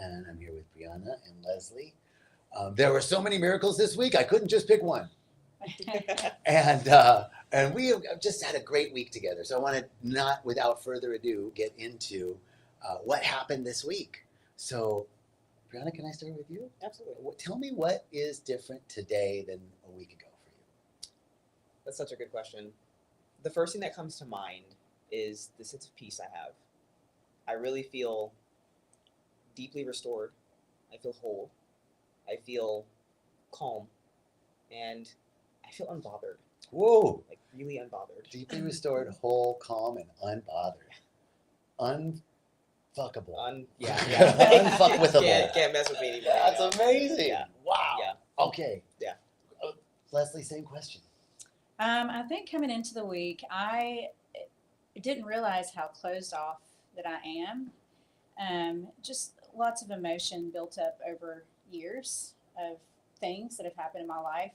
and I'm here with Brianna and Leslie. There were so many miracles this week, I couldn't just pick one. And and we have just had a great week together. So I want to not, without further ado, get into what happened this week. So, Brianna, can I start with you? Absolutely. Tell me what is different today than a week ago for you. That's such a good question. The first thing that comes to mind is the sense of peace I have. I really feel deeply restored. I feel whole. I feel calm. And I feel unbothered. Whoa! Like, really unbothered. Deeply restored, whole, calm, and unbothered. Unfuckable. Yeah. Unfuckwithable. Can't mess with me anymore. That's amazing. Yeah. Wow. Yeah. Okay. Yeah. Leslie, same question. I think coming into the week, I didn't realize how closed off that I am. Just lots of emotion built up over years of things that have happened in my life.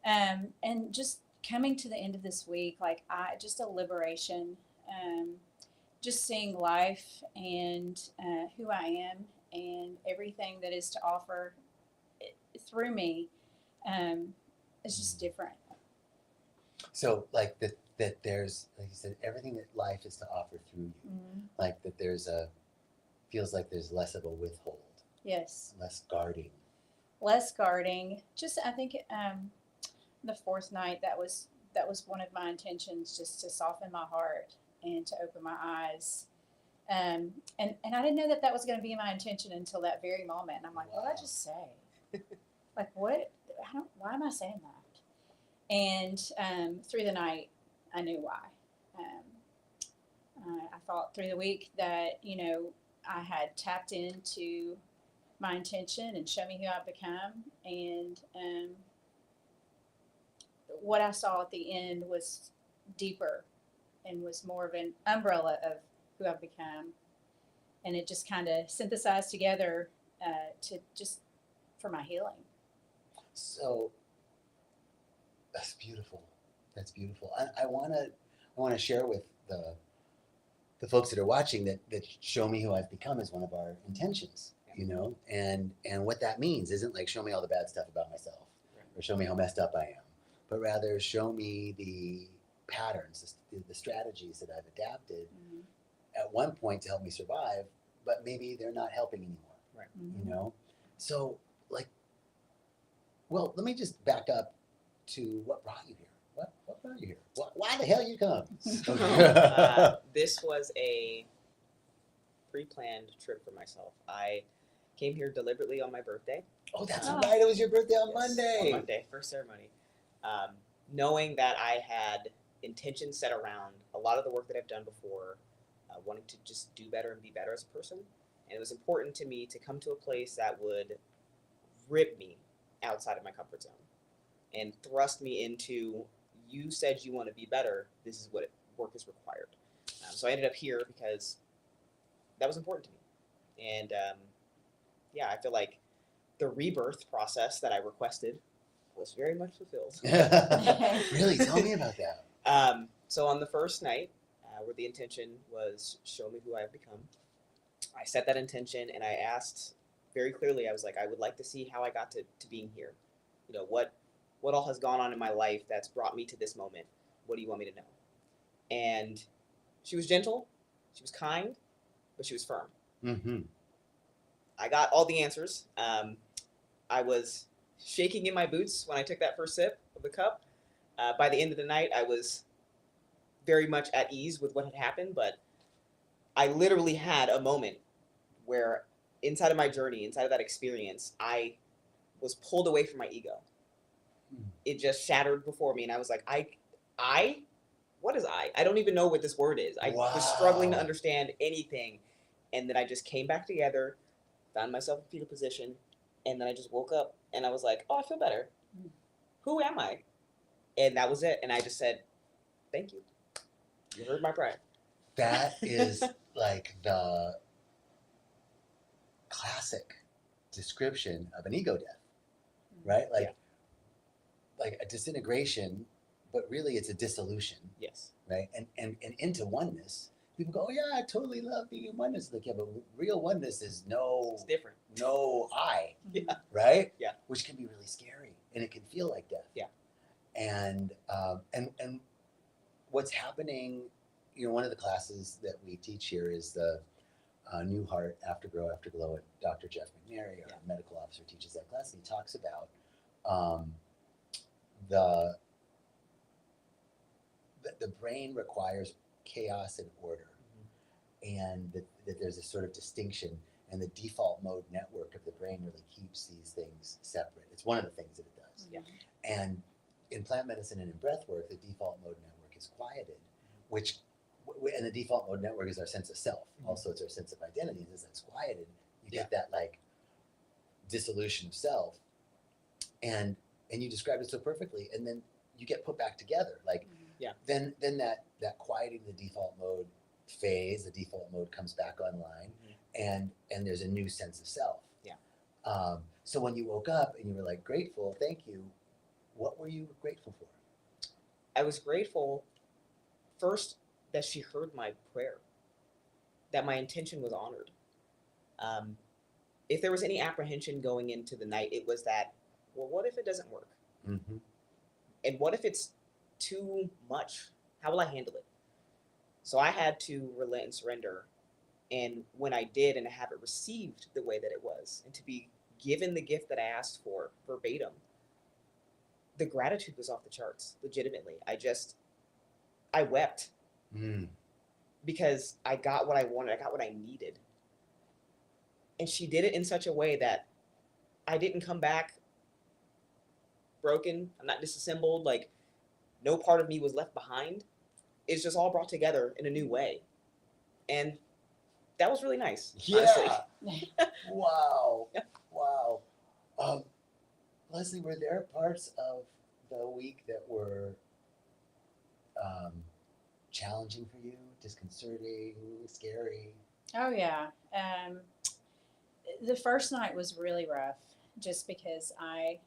And just coming to the end of this week, like just a liberation, just seeing life and who I am and everything that is to offer through me is just different. So, like that there's, like you said, everything that life is to offer through you. Mm-hmm. Like that feels like there's less of a withhold. Yes. Less guarding. Less guarding. Just, I think the fourth night, that was one of my intentions, just to soften my heart and to open my eyes. And I didn't know that was going to be my intention until that very moment. And I'm like, what did I just say? Like, what? Why am I saying that? And through the night, I knew why. I thought through the week that, I had tapped into my intention and show me who I've become. And what I saw at the end was deeper and was more of an umbrella of who I've become. And it just kind of synthesized together to just for my healing. So that's beautiful. That's beautiful. I want to share with the folks that are watching that show me who I've become is one of our intentions, and what that means isn't like show me all the bad stuff about myself or show me how messed up I am, but rather show me the patterns, the strategies that I've adapted at one point to help me survive, but maybe they're not helping anymore. Right. Mm-hmm. So well, let me just back up to what brought you here. What brought you here? Why the hell you come? This was a pre-planned trip for myself. I came here deliberately on my birthday. Oh, that's right. It was your birthday on Monday. On Monday, first ceremony. Knowing that I had intentions set around a lot of the work that I've done before, wanting to just do better and be better as a person. And it was important to me to come to a place that would rip me outside of my comfort zone and thrust me into, you said you want to be better, this is what work is required. So I ended up here because that was important to me. And I feel like the rebirth process that I requested was very much fulfilled. Really? Tell me about that. So on the first night, where the intention was show me who I have become, I set that intention and I asked very clearly, I was like, I would like to see how I got to being here. What all has gone on in my life that's brought me to this moment? What do you want me to know? And she was gentle, she was kind, but she was firm. Mm-hmm. I got all the answers. I was shaking in my boots when I took that first sip of the cup. By the end of the night, I was very much at ease with what had happened, but I literally had a moment where inside of my journey, inside of that experience, I was pulled away from my ego. It just shattered before me, and I was like, what is I? I don't even know what this word is. I was struggling to understand anything, and then I just came back together, found myself in fetal position, and then I just woke up, and I was like, oh, I feel better. Who am I? And that was it, and I just said, thank you. You heard my prayer. That is like the classic description of an ego death, right? Like a disintegration, but really it's a dissolution. Yes. Right? And into oneness. people go, oh yeah, I totally love being in oneness. Like, yeah, but real oneness is It's different. no I, Yeah. right? Yeah. Which can be really scary, and it can feel like death. Yeah. And what's happening, one of the classes that we teach here is the New Heart Afterglow Afterglow. And Dr. Jeff McNary, our medical officer, teaches that class, and he talks about the brain requires chaos and order, and that there's a sort of distinction, and the default mode network of the brain really keeps these things separate. It's one of the things that it does. Yeah. And in plant medicine and in breath work, the default mode network is quieted, and the default mode network is our sense of self. Also, it's our sense of identity. And as that's quieted, you get that like dissolution of self, and you described it so perfectly. And then you get put back together. Like, then that quieting the default mode phase, the default mode comes back online, and there's a new sense of self. Yeah. So when you woke up and you were like grateful, thank you, what were you grateful for? I was grateful first that she heard my prayer, that my intention was honored. If there was any apprehension going into the night, it was that, well, what if it doesn't work? Mm-hmm. And what if it's too much? How will I handle it? So I had to relent and surrender. And when I did, and have it received the way that it was, and to be given the gift that I asked for verbatim, the gratitude was off the charts, legitimately. I wept because I got what I wanted. I got what I needed. And she did it in such a way that I didn't come back broken. I'm not disassembled. Like, no part of me was left behind. It's just all brought together in a new way. And that was really nice. Yeah. Honestly. Wow. Wow. Leslie, were there parts of the week that were challenging for you, disconcerting, scary? Oh yeah. The first night was really rough, just because I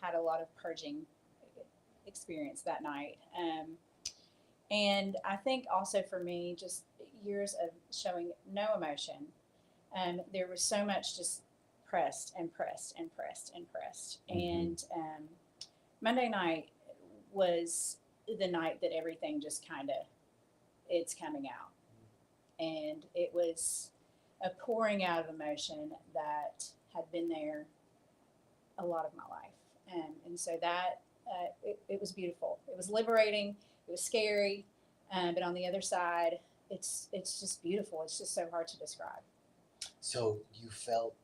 had a lot of purging experience that night. And I think also for me, just years of showing no emotion. There was so much just pressed and pressed and pressed and pressed. And Monday night was the night that everything just it's coming out. And it was a pouring out of emotion that had been there a lot of my life. And so that, it was beautiful. It was liberating. It was scary. But on the other side, it's just beautiful. It's just so hard to describe. So you felt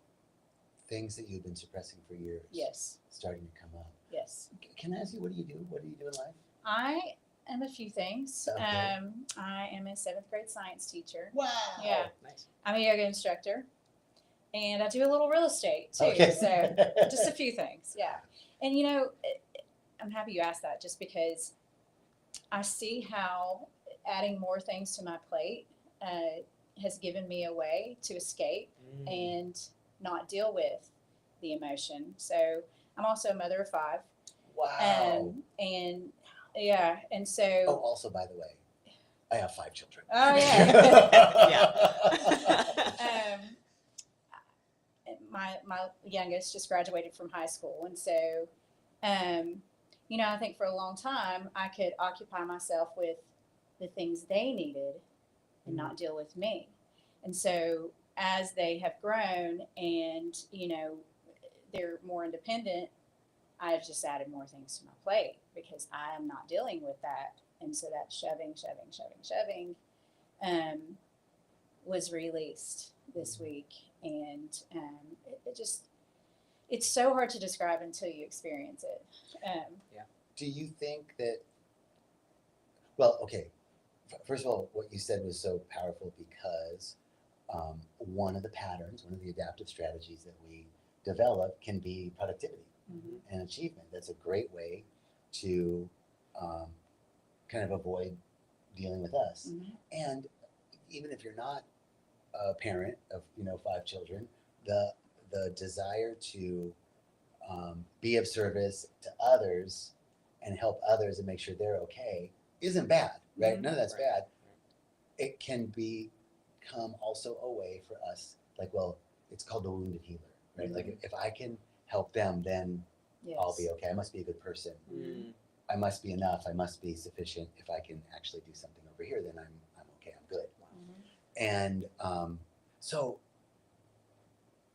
things that you've been suppressing for years. Yes. Starting to come up. Yes. Can I ask you, what do you do? What do you do in life? I am a few things. Okay. I am a 7th grade science teacher. Wow. Yeah. Nice. I'm a yoga instructor. And I do a little real estate too. Okay. So just a few things. Yeah. And I'm happy you asked that, just because I see how adding more things to my plate has given me a way to escape and not deal with the emotion. So I'm also a mother of 5. Wow. And yeah, and so. Oh, also, by the way, I have 5 children. Oh yeah. My youngest just graduated from high school, and so, I think for a long time I could occupy myself with the things they needed and not deal with me. And so as they have grown and, they're more independent, I've just added more things to my plate because I am not dealing with that. And so that shoving was released this week. And it's so hard to describe until you experience it. Do you think that, well, okay, first of all, what you said was so powerful because one of the patterns, one of the adaptive strategies that we develop can be productivity and achievement. That's a great way to kind of avoid dealing with us. And even if you're not a parent of 5 children, the desire to be of service to others and help others and make sure they're okay isn't bad, right? None of that's bad. it can become also a way for us, like, well, it's called the wounded healer, right? Like if I can help them, then Yes. I'll be okay. I must be a good person. Mm. I must be enough. I must be sufficient. If I can actually do something over here, then I'm okay. I'm good. And so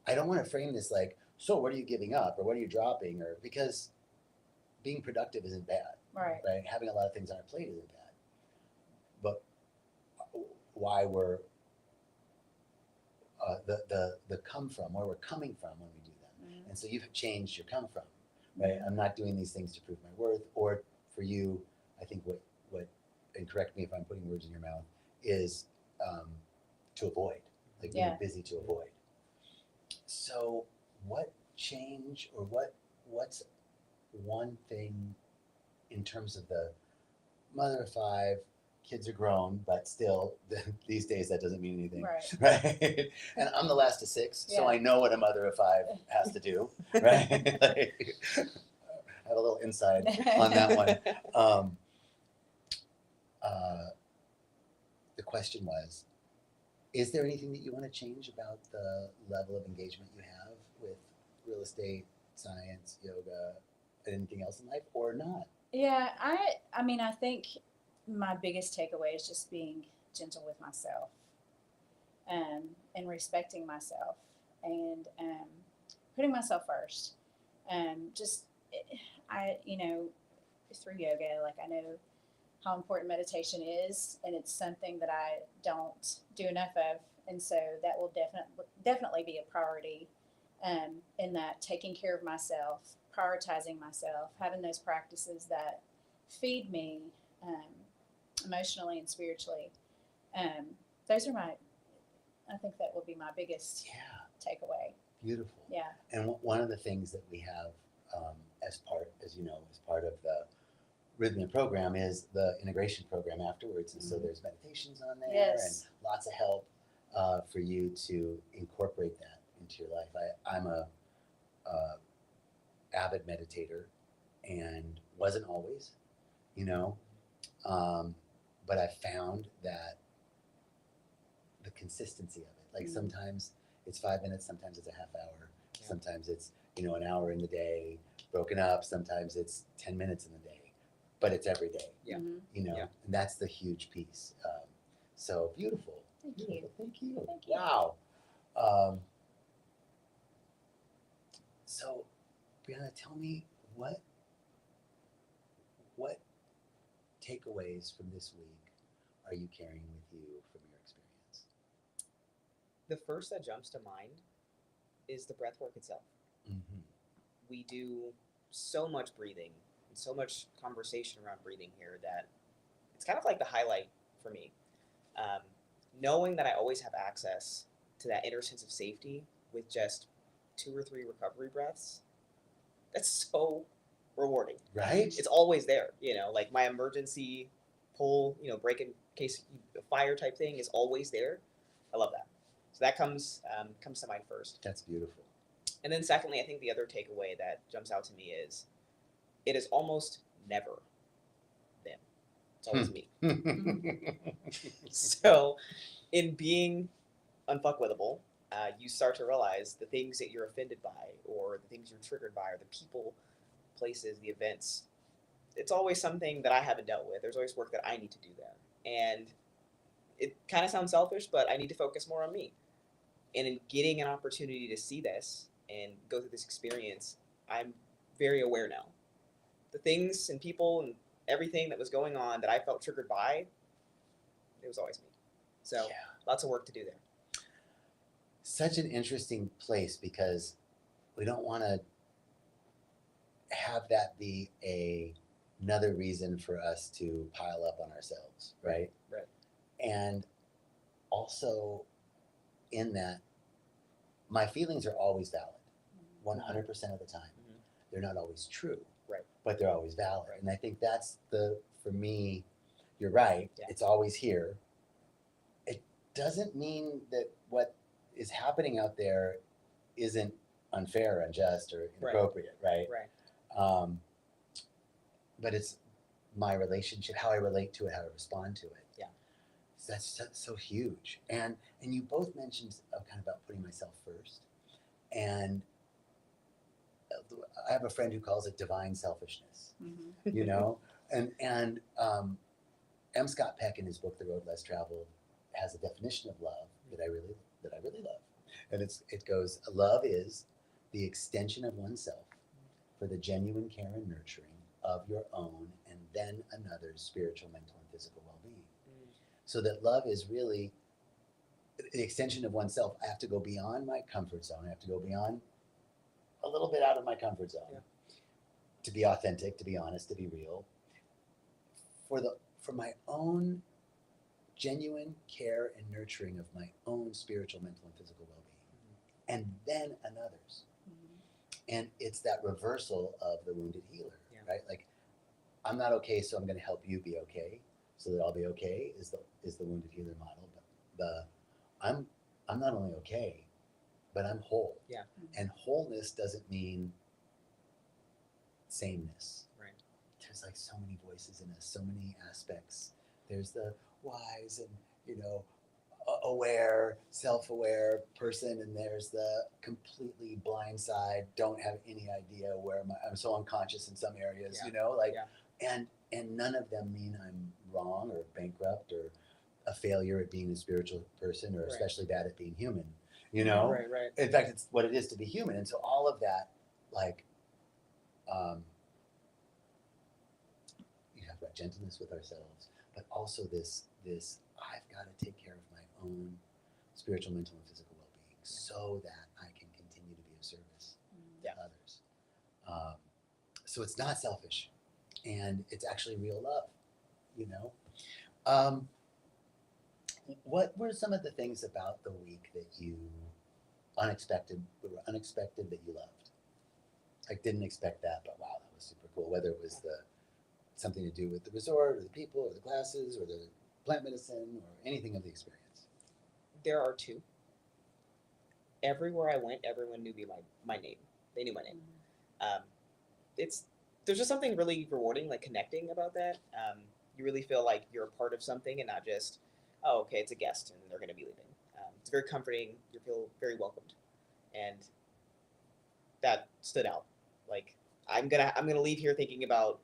I don't want to frame this like, so what are you giving up or what are you dropping, or because being productive isn't bad, Right. right? Having a lot of things on our plate isn't bad, but why we're the come from, where we're coming from when we do them. And so you've changed your come from, right? I'm not doing these things to prove my worth, or for you, I think what and correct me if I'm putting words in your mouth, is to avoid, like being busy to avoid. So what change, or what's one thing in terms of the mother of 5, kids are grown, but still these days that doesn't mean anything, right? And I'm the last of 6, so I know what a mother of 5 has to do, right? Like, I have a little insight on that one. The question was, is there anything that you want to change about the level of engagement you have with real estate, science, yoga, anything else in life, or not? Yeah, I mean, I think my biggest takeaway is just being gentle with myself, and respecting myself, and putting myself first. Just through yoga, like I know how important meditation is, and it's something that I don't do enough of, and so that will definitely be a priority. In that, taking care of myself, prioritizing myself, having those practices that feed me emotionally and spiritually. Those are I think that will be my biggest takeaway. Beautiful. Yeah. And one of the things that we have as part of the rythmia program is the integration program afterwards. And so there's meditations on there and lots of help for you to incorporate that into your life. I'm a avid meditator and wasn't always, but I found that the consistency of it, like sometimes it's 5 minutes, sometimes it's a half hour, sometimes it's an hour in the day broken up, sometimes it's 10 minutes in the day, but it's every day. And that's the huge piece. So beautiful. Thank you. Thank you. Thank you. Wow. So Brianna, tell me what takeaways from this week are you carrying with you from your experience? The first that jumps to mind is the breath work itself. We do so much breathing and so much conversation around breathing here that it's kind of like the highlight for me. Knowing that I always have access to that inner sense of safety with just 2 or 3 recovery breaths, that's so rewarding. Right? It's always there, like my emergency pull, break in case of fire type thing is always there. I love that. So that comes to mind first. That's beautiful. And then secondly, I think the other takeaway that jumps out to me is it is almost never them. It's always me. So in being unfuckwithable, you start to realize the things that you're offended by, or the things you're triggered by, or the people, places, the events. It's always something that I haven't dealt with. There's always work that I need to do there. And it kind of sounds selfish, but I need to focus more on me. And in getting an opportunity to see this and go through this experience, I'm very aware now. The things and people and everything that was going on that I felt triggered by, it was always me. So lots of work to do there. Such an interesting place, because we don't want to have that be another reason for us to pile up on ourselves, right? Right. And also in that, my feelings are always valid, 100% of the time. They're not always true, right? But they're always valid. Right. And I think that's for me, you're right, it's always here. It doesn't mean that what is happening out there isn't unfair, unjust, or inappropriate, right? Right. But it's my relationship, how I relate to it, how I respond to it. Yeah. so huge. And you both mentioned kind of about putting myself first. And I have a friend who calls it divine selfishness, Mhm. you know? And M. Scott Peck in his book, The Road Less Traveled, has a definition of love that I really love. And it goes, love is the extension of oneself for the genuine care and nurturing of your own and then another's spiritual, mental, and physical well-being. So that love is really the extension of oneself. I have to go beyond my comfort zone. I have to go beyond a little bit out of my comfort zone to be authentic, to be honest, to be real, for my own genuine care and nurturing of my own spiritual, mental, and physical well-being, and then another's. And it's that reversal of the wounded healer, right? Like, I'm not okay, so I'm going to help you be okay, so that I'll be okay. Is the wounded healer model? But I'm not only okay, but I'm whole. Yeah. And wholeness doesn't mean sameness. Right. There's like so many voices in us, so many aspects. There's the wise and aware, self-aware person, and there's the completely blind side, don't have any idea where I'm so unconscious in some areas, and none of them mean I'm wrong or bankrupt or a failure at being a spiritual person or especially bad at being human, Right. In fact, it's what it is to be human. And so all of that, like, you talk about gentleness with ourselves, but also this I've got to take care of my own spiritual, mental, and physical well-being so that I can continue to be of service to others. So it's not selfish, and it's actually real love, What were some of the things about the week that were unexpected that you loved? I didn't expect that, but wow, that was super cool. Whether it was something to do with the resort or the people or the classes or the plant medicine or anything of the experience. There are two. Everywhere I went, everyone knew my name. They knew my name. There's just something really rewarding, like connecting about that. You really feel like you're a part of something and not just, oh, okay, it's a guest and they're going to be leaving. It's very comforting. You feel very welcomed, and that stood out. Like, I'm gonna leave here thinking about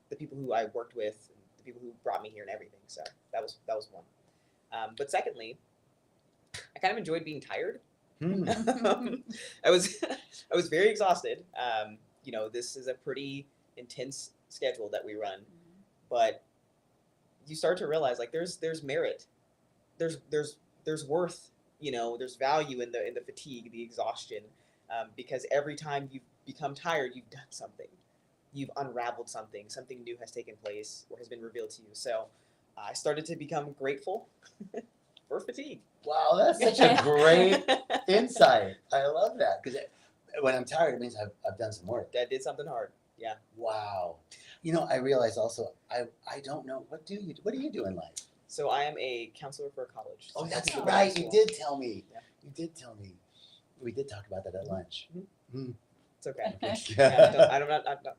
the people who I worked with, and the people who brought me here, and everything. So that was one. But secondly, I kind of enjoyed being tired. I was very exhausted. This is a pretty intense schedule that we run, but you start to realize like there's merit, there's worth, there's value in the fatigue, the exhaustion, because every time you become tired, you've done something, you've unraveled something new has taken place or has been revealed to you. So I started to become grateful for fatigue. Wow, that's such a great insight. I love that, because when I'm tired, it means I've done some work. I did something hard. Yeah. Wow. I realize also I don't know, what do you do in life? So I am a counselor for a college. Oh, So that's I right. school. You did tell me. Yeah. You did tell me. We did talk about that at lunch. Mm-hmm. It's okay. Yeah. I'm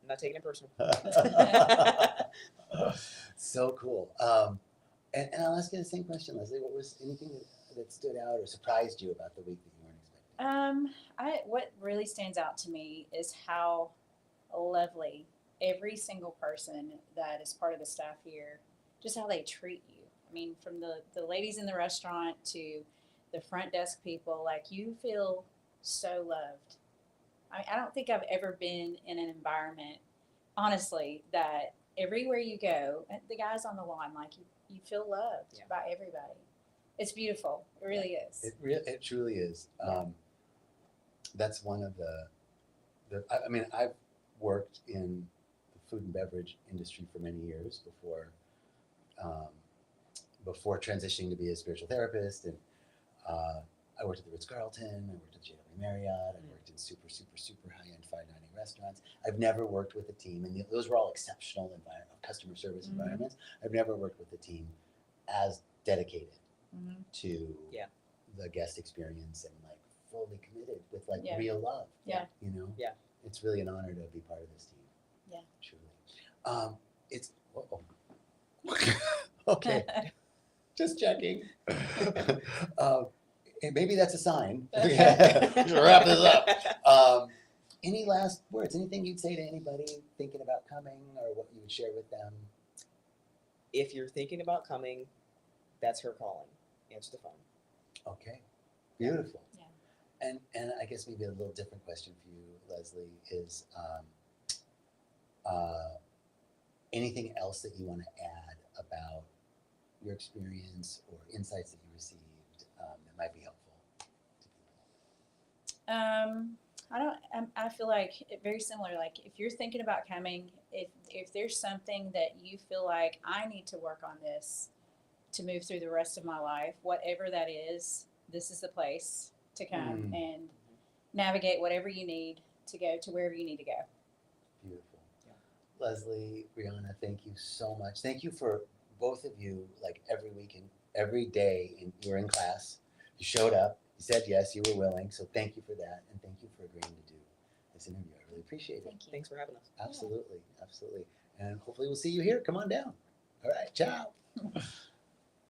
not taking it personal. So cool. And I'll ask you the same question, Leslie. What was anything that stood out or surprised you about the week that you weren't expecting? What really stands out to me is how lovely every single person that is part of the staff here, just how they treat you. I mean, from the ladies in the restaurant to the front desk people, like, you feel so loved. I don't think I've ever been in an environment, honestly, that everywhere you go, the guys on the lawn, like, you feel loved by everybody. It's beautiful. It really is. It truly is. That's one of the. I mean, I've worked in the food and beverage industry for many years before transitioning to be a spiritual therapist, and I worked at the Ritz-Carlton. I worked at JW Marriott. I worked in super high-end fine dining restaurants. I've never worked with a team, and those were all exceptional customer service environments. I've never worked with a team as dedicated to the guest experience and like fully committed with like real love. Yeah. It's really an honor to be part of this team. Yeah. Truly. It's okay. Just checking. And maybe that's a sign. Okay. To wrap this up. Any last words? Anything you'd say to anybody thinking about coming, or what you would share with them? If you're thinking about coming, that's her calling. Answer the phone. Okay, beautiful. Yeah. And I guess maybe a little different question for you, Leslie, is anything else that you want to add about your experience or insights that you received that might be helpful to people? I feel like very similar. Like if you're thinking about coming, if there's something that you feel like I need to work on this to move through the rest of my life, whatever that is, this is the place to come and navigate whatever you need to go to wherever you need to go. Beautiful. Yeah. Leslie, Brianna, thank you so much. Thank you for both of you, like every week and every day you were in class. You showed up, you said yes, you were willing. So thank you for that. And thank you for agreeing to do this interview. I really appreciate it. Thank you. Thanks for having us. Absolutely. Absolutely. And hopefully we'll see you here. Come on down. All right. Ciao.